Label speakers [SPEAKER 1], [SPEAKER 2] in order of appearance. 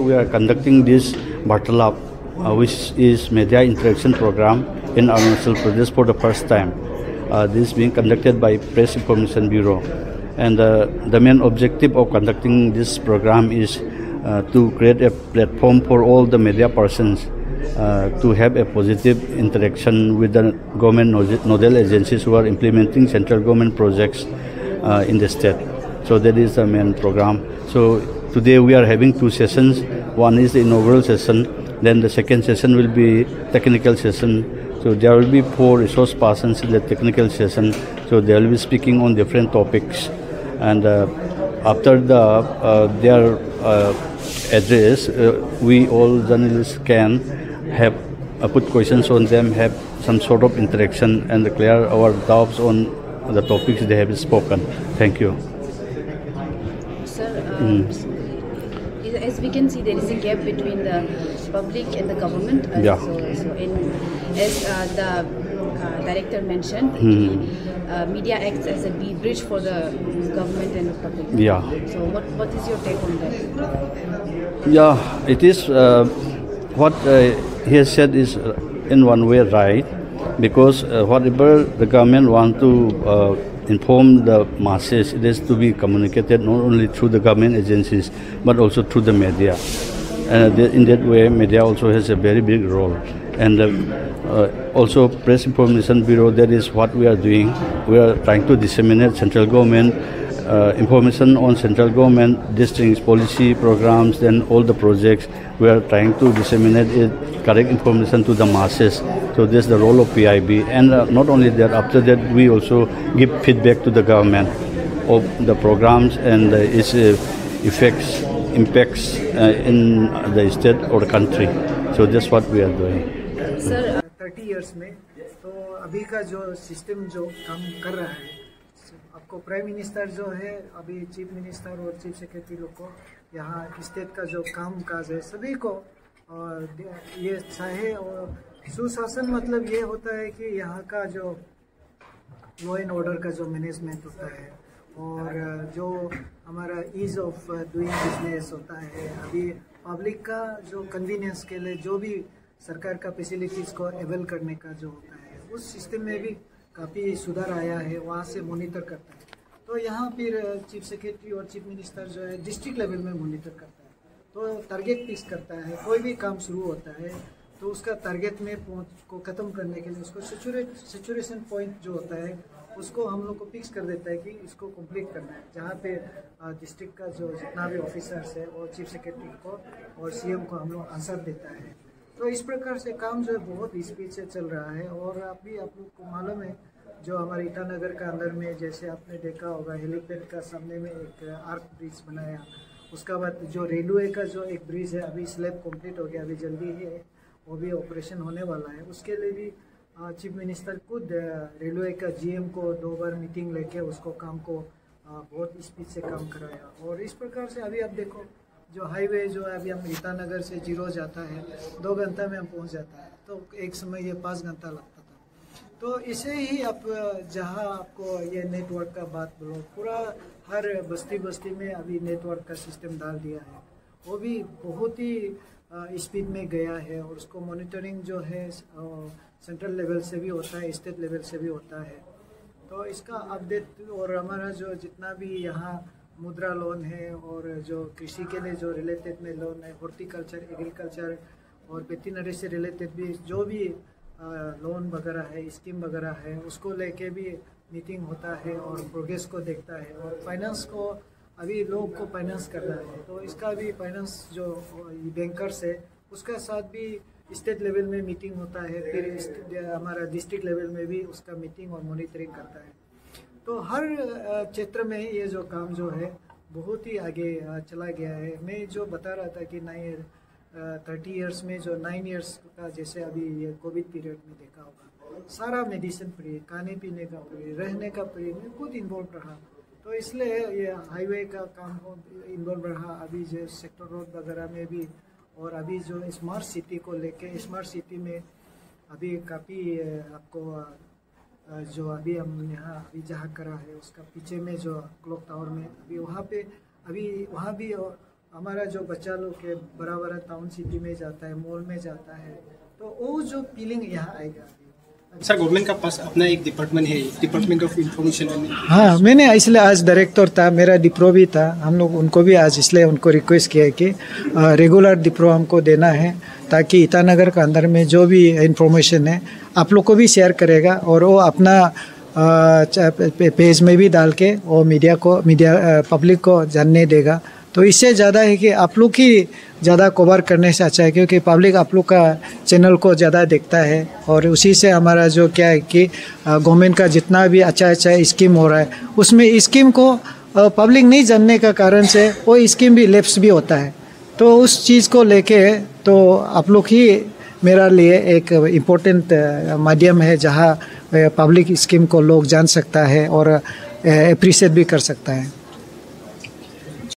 [SPEAKER 1] we are conducting this Vartalap, which is media interaction program in Arunachal Pradesh for the first time. This is being conducted by Press Information Bureau. And the main objective of conducting this program is to create a platform for all the media persons to have a positive interaction with the government nodal agencies who are implementing central government projects in the state. So that is the main program. So today we are having two sessions. One is the inaugural session, then the second session will be technical session. So there will be 4 resource persons in the technical session. So they will be speaking on different topics. And after their address, we all journalists can have put questions on them, have some sort of interaction, and clear our doubts on the topics they have spoken. Thank you.
[SPEAKER 2] Sir, as we can see, there is a gap between the public and the government.
[SPEAKER 1] Yeah.
[SPEAKER 2] As the director mentioned, media acts as a bridge for the government and the public.
[SPEAKER 1] Yeah.
[SPEAKER 2] So what is your take on that?
[SPEAKER 1] Yeah, it is what he has said is in one way right, because whatever the government want to inform the masses, it has to be communicated not only through the government agencies but also through the media. And in that way, media also has a very big role. And also Press Information Bureau, that is what we are doing. We are trying to disseminate central government information on central government districts, policy programs, then all the projects. We are trying to disseminate correct information to the masses. So this is the role of PIB. And not only that, after that we also give feedback to the government of the programs and its effects, impacts in the state or the country. So that's what we are doing.
[SPEAKER 2] Sir,
[SPEAKER 3] 30 years में तो अभी का जो system जो काम कर रहा है, आपको प्राइम मिनिस्टर जो है, अभी चीफ मिनिस्टर और चीफ सेक्रेटरी लोग को यहाँ स्टेट का जो काम काज है सभी को ये चाहे। और सुशासन मतलब ये होता है कि यहाँ का जो लॉ एंड ऑर्डर का जो मैनेजमेंट होता है और जो हमारा ईज ऑफ डूइंग बिजनेस होता है, अभी पब्लिक का जो कन्वीनियंस के लिए जो भी सरकार का फैसिलिटीज़ को अवेल करने का जो होता है, उस सिस्टम में भी काफ़ी सुधार आया है। वहाँ से मॉनिटर करता है। तो यहाँ फिर चीफ सेक्रेटरी और चीफ मिनिस्टर जो है डिस्ट्रिक्ट लेवल में मॉनिटर करता है, तो टारगेट फिक्स करता है। कोई भी काम शुरू होता है तो उसका टारगेट में पहुँच को ख़त्म करने के लिए उसको सेचुरेशन पॉइंट जो होता है उसको हम लोग को फिक्स कर देता है कि इसको कंप्लीट करना है। जहाँ पे डिस्ट्रिक्ट का जो जितना भी ऑफिसर्स है और चीफ सेक्रेटरी को और सीएम को हम लोग आंसर देता है। तो इस प्रकार से काम जो है बहुत स्पीड से चल रहा है। और अभी आप लोग को मालूम है जो हमारे ईटानगर का अंदर में जैसे आपने देखा होगा हेलीपैड का सामने में एक आर्क ब्रिज बनाया। उसका बाद जो रेलवे का जो एक ब्रिज है अभी स्लैब कंप्लीट हो गया, अभी जल्दी ही वो भी ऑपरेशन होने वाला है। उसके लिए भी चीफ मिनिस्टर खुद रेलवे का जीएम को 2 बार मीटिंग लेके उसको काम को बहुत स्पीड से काम कराया। और इस प्रकार से अभी आप देखो जो हाईवे जो है अभी हम ईटानगर से जीरो जाता है 2 घंटा में हम पहुंच जाता है, तो एक समय ये 5 घंटा लगता था। तो इसे ही आप जहां आपको ये नेटवर्क का बात बोलो, पूरा हर बस्ती बस्ती में अभी नेटवर्क का सिस्टम डाल दिया है। वो भी बहुत ही स्पीड में गया है और उसको मॉनिटरिंग जो है सेंट्रल लेवल से भी होता है, स्टेट लेवल से भी होता है। तो इसका अपडेट और हमारा जो जितना भी यहाँ मुद्रा लोन है और जो कृषि के लिए जो रिलेटेड में लोन है, हॉर्टिकल्चर, एग्रीकल्चर और वेटरनरी से रिलेटेड भी जो भी लोन वगैरह है, स्कीम वगैरह है, उसको लेके भी मीटिंग होता है और प्रोग्रेस को देखता है। और फाइनेंस को अभी लोग को फाइनेंस करना है, तो इसका भी फाइनेंस जो बैंकर्स है उसका साथ भी स्टेट लेवल में मीटिंग होता है, फिर हमारा डिस्ट्रिक्ट लेवल में भी उसका मीटिंग और मॉनिटरिंग करता है। तो हर क्षेत्र में ये जो काम जो है बहुत ही आगे चला गया है। मैं जो बता रहा था कि 30 इयर्स में जो 9 इयर्स का जैसे अभी ये कोविड पीरियड में देखा होगा, सारा मेडिसिन फ्री, खाने पीने का फ्री, रहने का फ्री, में खुद इन्वॉल्व रहा। तो इसलिए ये हाईवे का काम इन्वॉल्व रहा। अभी जो सेक्टर रोड वगैरह में भी, और अभी जो स्मार्ट सिटी को लेके, स्मार्ट सिटी में अभी काफ़ी आपको जो अभी हम यहाँ अभी जहाँ करा है उसका पीछे में जो क्लॉक टावर में अभी वहाँ पे अभी वहाँ भी हमारा जो बच्चा लोग के बड़ा बड़ा टाउन सिटी में जाता है, मॉल में जाता है, तो वो जो फीलिंग यहाँ आएगा।
[SPEAKER 4] सर, गवर्नमेंट का पास अपना एक डिपार्टमेंट है, डिपार्टमेंट ऑफ इंफॉर्मेशन।
[SPEAKER 3] हाँ, मैंने इसलिए आज डायरेक्टर था, मेरा डिप्रो भी था, हम लोग उनको भी आज इसलिए उनको रिक्वेस्ट किया है कि रेगुलर डिप्रो हमको देना है, ताकि ईटानगर का अंदर में जो भी इंफॉर्मेशन है आप लोग को भी शेयर करेगा और वो अपना पेज में भी डाल के वो मीडिया पब्लिक को जानने देगा। तो इससे ज़्यादा है कि आप लोग ही ज़्यादा कवर करने से अच्छा है, क्योंकि पब्लिक आप लोग का चैनल को ज़्यादा देखता है और उसी से हमारा जो क्या है कि गवर्नमेंट का जितना भी अच्छा स्कीम हो रहा है उसमें स्कीम को पब्लिक नहीं जानने का कारण से वो स्कीम भी लैप्स भी होता है। तो उस चीज़ को लेके तो आप लोग ही मेरा लिए एक इम्पोर्टेंट माध्यम है जहाँ पब्लिक स्कीम को लोग जान सकता है और अप्रिशिएट भी कर सकता है।